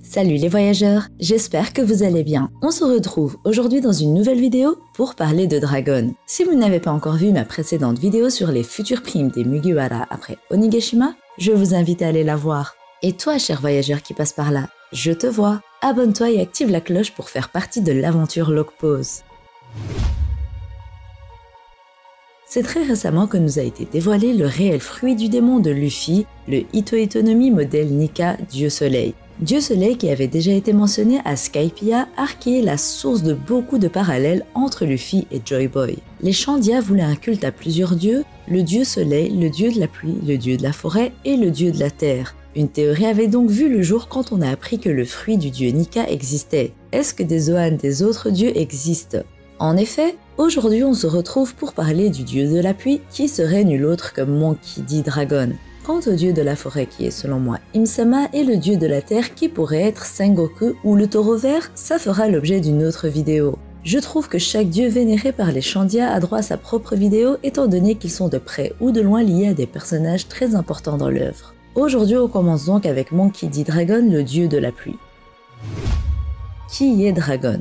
Salut les voyageurs, j'espère que vous allez bien. On se retrouve aujourd'hui dans une nouvelle vidéo pour parler de Dragon. Si vous n'avez pas encore vu ma précédente vidéo sur les futures primes des Mugiwara après Onigashima, je vous invite à aller la voir. Et toi, cher voyageur qui passe par là, je te vois. Abonne-toi et active la cloche pour faire partie de l'aventure Log Pause. C'est très récemment que nous a été dévoilé le réel fruit du démon de Luffy, le Ito Itonomi modèle Nika Dieu Soleil. Dieu Soleil qui avait déjà été mentionné à Skypiea, qui est la source de beaucoup de parallèles entre Luffy et Joy Boy. Les Shandia voulaient un culte à plusieurs dieux, le Dieu Soleil, le Dieu de la pluie, le Dieu de la forêt et le Dieu de la terre. Une théorie avait donc vu le jour quand on a appris que le fruit du dieu Nika existait. Est-ce que des Zoans des autres dieux existent? En effet, aujourd'hui on se retrouve pour parler du dieu de la pluie qui serait nul autre que Monkey D. Dragon. Quant au dieu de la forêt qui est selon moi Im-sama et le dieu de la terre qui pourrait être Sengoku ou le taureau vert, ça fera l'objet d'une autre vidéo. Je trouve que chaque dieu vénéré par les Shandia a droit à sa propre vidéo étant donné qu'ils sont de près ou de loin liés à des personnages très importants dans l'œuvre. Aujourd'hui on commence donc avec Monkey D. Dragon, le dieu de la pluie. Qui est Dragon?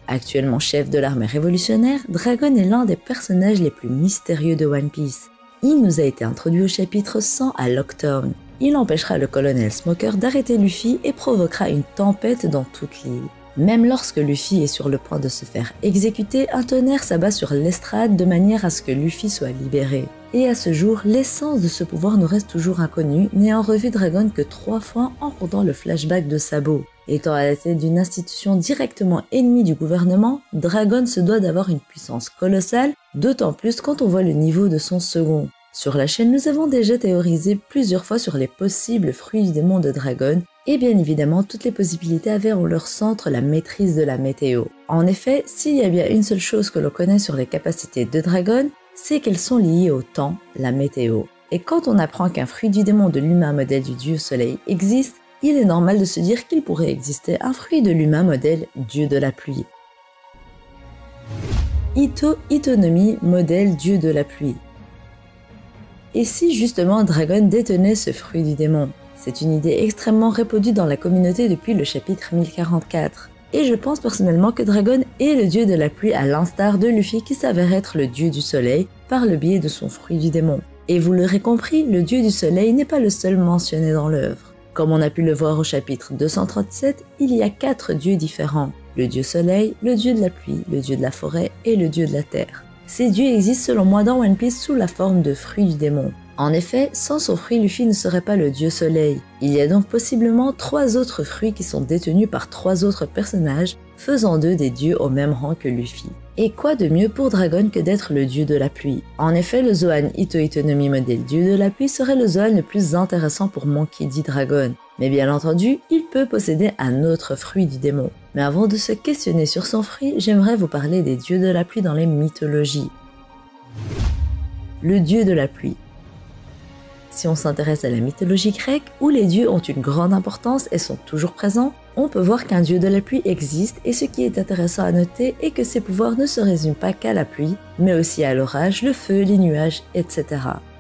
Actuellement chef de l'armée révolutionnaire, Dragon est l'un des personnages les plus mystérieux de One Piece. Il nous a été introduit au chapitre 100 à Locktown. Il empêchera le colonel Smoker d'arrêter Luffy et provoquera une tempête dans toute l'île. Même lorsque Luffy est sur le point de se faire exécuter, un tonnerre s'abat sur l'estrade de manière à ce que Luffy soit libéré. Et à ce jour, l'essence de ce pouvoir nous reste toujours inconnue, n'ayant revu Dragon que 3 fois en comptant le flashback de Sabo. Étant à la tête d'une institution directement ennemie du gouvernement, Dragon se doit d'avoir une puissance colossale, d'autant plus quand on voit le niveau de son second. Sur la chaîne, nous avons déjà théorisé plusieurs fois sur les possibles fruits du démon de Dragon, et bien évidemment, toutes les possibilités avaient en leur centre la maîtrise de la météo. En effet, s'il y a bien une seule chose que l'on connaît sur les capacités de Dragon, c'est qu'elles sont liées au temps, la météo. Et quand on apprend qu'un fruit du démon de l'humain modèle du dieu soleil existe, il est normal de se dire qu'il pourrait exister un fruit de l'humain modèle dieu de la pluie. Ito Itonomi modèle dieu de la pluie. Et si justement Dragon détenait ce fruit du démon? C'est une idée extrêmement répandue dans la communauté depuis le chapitre 1044. Et je pense personnellement que Dragon est le dieu de la pluie à l'instar de Luffy qui s'avère être le dieu du soleil par le biais de son fruit du démon. Et vous l'aurez compris, le dieu du soleil n'est pas le seul mentionné dans l'œuvre. Comme on a pu le voir au chapitre 237, il y a 4 dieux différents. Le dieu soleil, le dieu de la pluie, le dieu de la forêt et le dieu de la terre. Ces dieux existent selon moi dans One Piece sous la forme de fruits du démon. En effet, sans son fruit, Luffy ne serait pas le dieu soleil. Il y a donc possiblement 3 autres fruits qui sont détenus par 3 autres personnages, faisant d'eux des dieux au même rang que Luffy. Et quoi de mieux pour Dragon que d'être le dieu de la pluie? En effet, le Zoan Ito Itonomi modèle dieu de la pluie serait le Zoan le plus intéressant pour Monkey D. Dragon. Mais bien entendu, il peut posséder un autre fruit du démon. Mais avant de se questionner sur son fruit, j'aimerais vous parler des dieux de la pluie dans les mythologies. Le dieu de la pluie. Si on s'intéresse à la mythologie grecque, où les dieux ont une grande importance et sont toujours présents, on peut voir qu'un dieu de la pluie existe et ce qui est intéressant à noter est que ses pouvoirs ne se résument pas qu'à la pluie, mais aussi à l'orage, le feu, les nuages, etc.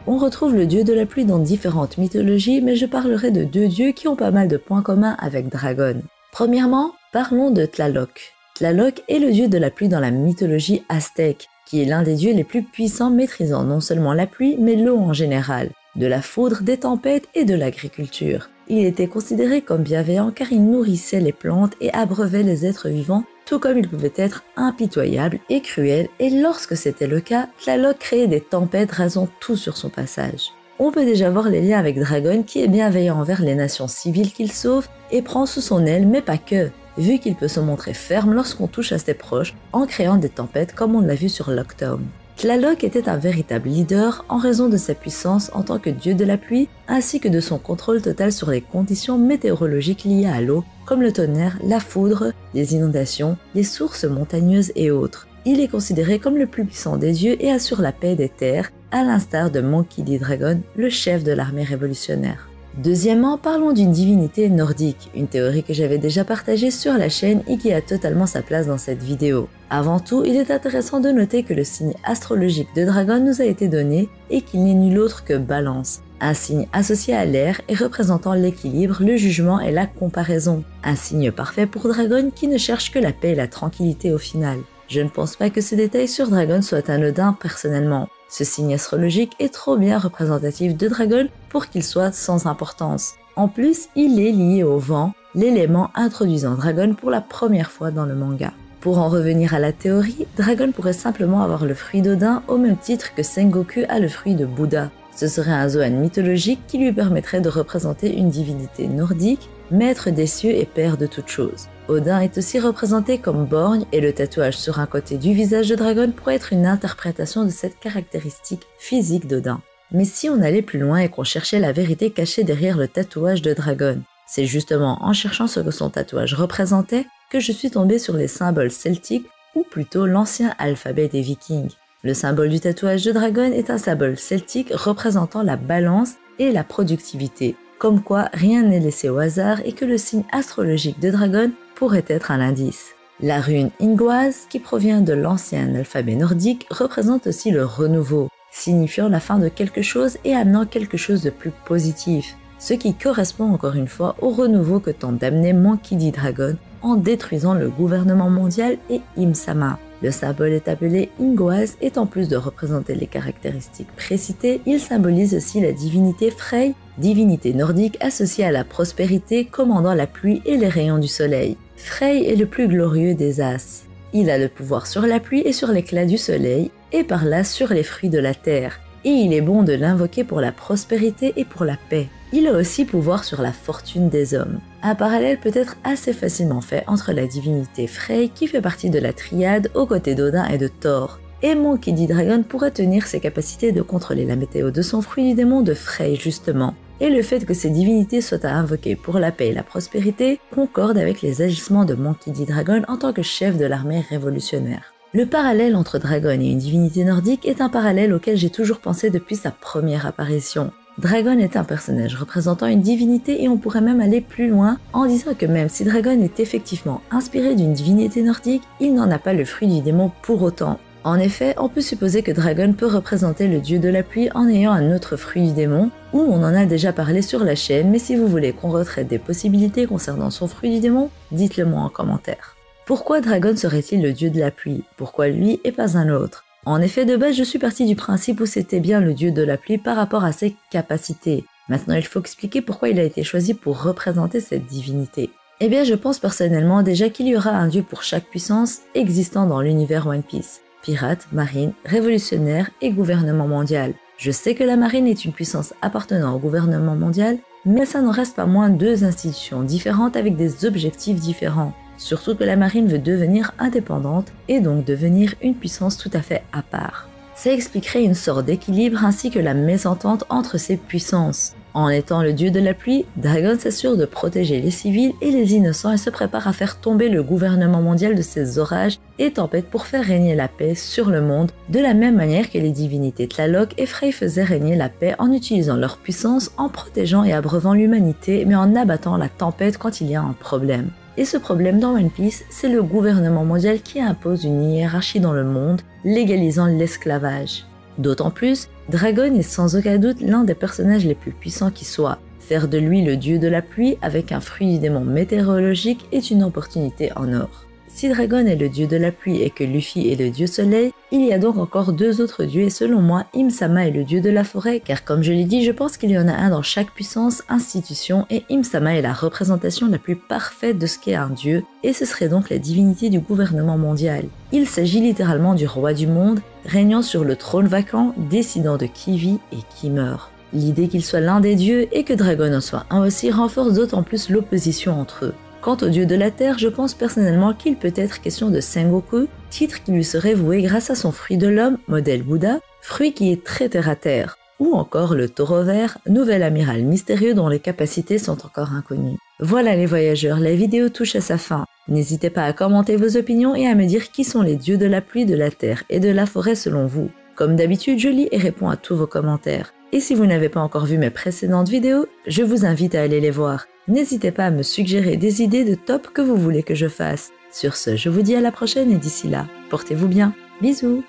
On retrouve le dieu de la pluie dans différentes mythologies, mais je parlerai de 2 dieux qui ont pas mal de points communs avec Dragon. Premièrement, parlons de Tlaloc. Tlaloc est le dieu de la pluie dans la mythologie aztèque, qui est l'un des dieux les plus puissants maîtrisant non seulement la pluie, mais l'eau en général, de la foudre, des tempêtes et de l'agriculture. Il était considéré comme bienveillant car il nourrissait les plantes et abreuvait les êtres vivants, tout comme il pouvait être impitoyable et cruel, et lorsque c'était le cas, Tlaloc créait des tempêtes rasant tout sur son passage. On peut déjà voir les liens avec Dragon qui est bienveillant envers les nations civiles qu'il sauve et prend sous son aile, mais pas que, vu qu'il peut se montrer ferme lorsqu'on touche à ses proches en créant des tempêtes comme on l'a vu sur Locktown. Tlaloc était un véritable leader en raison de sa puissance en tant que dieu de la pluie ainsi que de son contrôle total sur les conditions météorologiques liées à l'eau comme le tonnerre, la foudre, les inondations, les sources montagneuses et autres. Il est considéré comme le plus puissant des dieux et assure la paix des terres, à l'instar de Monkey D. Dragon, le chef de l'armée révolutionnaire. Deuxièmement, parlons d'une divinité nordique, une théorie que j'avais déjà partagée sur la chaîne et qui a totalement sa place dans cette vidéo. Avant tout, il est intéressant de noter que le signe astrologique de Dragon nous a été donné et qu'il n'est nul autre que Balance, Un signe associé à l'air et représentant l'équilibre, le jugement et la comparaison. Un signe parfait pour Dragon qui ne cherche que la paix et la tranquillité au final. Je ne pense pas que ces détails sur Dragon soient anodins personnellement. Ce signe astrologique est trop bien représentatif de Dragon pour qu'il soit sans importance. En plus, il est lié au vent, l'élément introduisant Dragon pour la première fois dans le manga. Pour en revenir à la théorie, Dragon pourrait simplement avoir le fruit d'Odin au même titre que Sengoku a le fruit de Bouddha. Ce serait un Zoan mythologique qui lui permettrait de représenter une divinité nordique, maître des cieux et père de toutes choses. Odin est aussi représenté comme borgne et le tatouage sur un côté du visage de Dragon pourrait être une interprétation de cette caractéristique physique d'Odin. Mais si on allait plus loin et qu'on cherchait la vérité cachée derrière le tatouage de Dragon, c'est justement en cherchant ce que son tatouage représentait que je suis tombée sur les symboles celtiques ou plutôt l'ancien alphabet des Vikings. Le symbole du tatouage de Dragon est un symbole celtique représentant la balance et la productivité, comme quoi rien n'est laissé au hasard et que le signe astrologique de Dragon pourrait être un indice. La rune Ingwaz, qui provient de l'ancien alphabet nordique, représente aussi le renouveau, signifiant la fin de quelque chose et amenant quelque chose de plus positif, ce qui correspond encore une fois au renouveau que tente d'amener Monkey D. Dragon en détruisant le gouvernement mondial et Im-sama. Le symbole est appelé Ingwaz et en plus de représenter les caractéristiques précitées, il symbolise aussi la divinité Frey, divinité nordique associée à la prospérité commandant la pluie et les rayons du soleil. Frey est le plus glorieux des As. Il a le pouvoir sur la pluie et sur l'éclat du soleil et par là sur les fruits de la terre. Et il est bon de l'invoquer pour la prospérité et pour la paix. Il a aussi pouvoir sur la fortune des hommes. Un parallèle peut être assez facilement fait entre la divinité Frey qui fait partie de la triade aux côtés d'Odin et de Thor. Et Monkey D. Dragon pourrait tenir ses capacités de contrôler la météo de son fruit du démon de Frey justement. Et le fait que ces divinités soient à invoquer pour la paix et la prospérité concorde avec les agissements de Monkey D. Dragon en tant que chef de l'armée révolutionnaire. Le parallèle entre Dragon et une divinité nordique est un parallèle auquel j'ai toujours pensé depuis sa première apparition. Dragon est un personnage représentant une divinité et on pourrait même aller plus loin en disant que même si Dragon est effectivement inspiré d'une divinité nordique, il n'en a pas le fruit du démon pour autant. En effet, on peut supposer que Dragon peut représenter le dieu de la pluie en ayant un autre fruit du démon, ou on en a déjà parlé sur la chaîne, mais si vous voulez qu'on retraite des possibilités concernant son fruit du démon, dites-le moi en commentaire. Pourquoi Dragon serait-il le dieu de la pluie? Pourquoi lui et pas un autre? En effet, de base, je suis partie du principe où c'était bien le dieu de la pluie par rapport à ses capacités. Maintenant, il faut expliquer pourquoi il a été choisi pour représenter cette divinité. Eh bien, je pense personnellement déjà qu'il y aura un dieu pour chaque puissance existant dans l'univers One Piece. Pirate, marine, révolutionnaire et gouvernement mondial. Je sais que la marine est une puissance appartenant au gouvernement mondial, mais ça n'en reste pas moins deux institutions différentes avec des objectifs différents. Surtout que la marine veut devenir indépendante et donc devenir une puissance tout à fait à part. Ça expliquerait une sorte d'équilibre ainsi que la mésentente entre ces puissances. En étant le dieu de la pluie, Dragon s'assure de protéger les civils et les innocents et se prépare à faire tomber le gouvernement mondial de ses orages et tempêtes pour faire régner la paix sur le monde, de la même manière que les divinités Tlaloc et Frey faisaient régner la paix en utilisant leur puissance, en protégeant et abreuvant l'humanité, mais en abattant la tempête quand il y a un problème. Et ce problème dans One Piece, c'est le gouvernement mondial qui impose une hiérarchie dans le monde, légalisant l'esclavage. D'autant plus, Dragon est sans aucun doute l'un des personnages les plus puissants qui soit. Faire de lui le dieu de la pluie avec un fruit du démon météorologique est une opportunité en or. Si Dragon est le dieu de la pluie et que Luffy est le dieu soleil, il y a donc encore deux autres dieux et selon moi, Im-sama est le dieu de la forêt car comme je l'ai dit, je pense qu'il y en a un dans chaque puissance, institution et Im-sama est la représentation la plus parfaite de ce qu'est un dieu et ce serait donc la divinité du gouvernement mondial. Il s'agit littéralement du roi du monde, régnant sur le trône vacant, décidant de qui vit et qui meurt. L'idée qu'il soit l'un des dieux et que Dragon en soit un aussi renforce d'autant plus l'opposition entre eux. Quant au dieu de la terre, je pense personnellement qu'il peut être question de Sengoku, titre qui lui serait voué grâce à son fruit de l'homme, modèle Bouddha, fruit qui est très terre à terre, ou encore le taureau vert, nouvel amiral mystérieux dont les capacités sont encore inconnues. Voilà les voyageurs, la vidéo touche à sa fin. N'hésitez pas à commenter vos opinions et à me dire qui sont les dieux de la pluie, de la terre et de la forêt selon vous. Comme d'habitude, je lis et réponds à tous vos commentaires. Et si vous n'avez pas encore vu mes précédentes vidéos, je vous invite à aller les voir. N'hésitez pas à me suggérer des idées de top que vous voulez que je fasse. Sur ce, je vous dis à la prochaine et d'ici là, portez-vous bien. Bisous!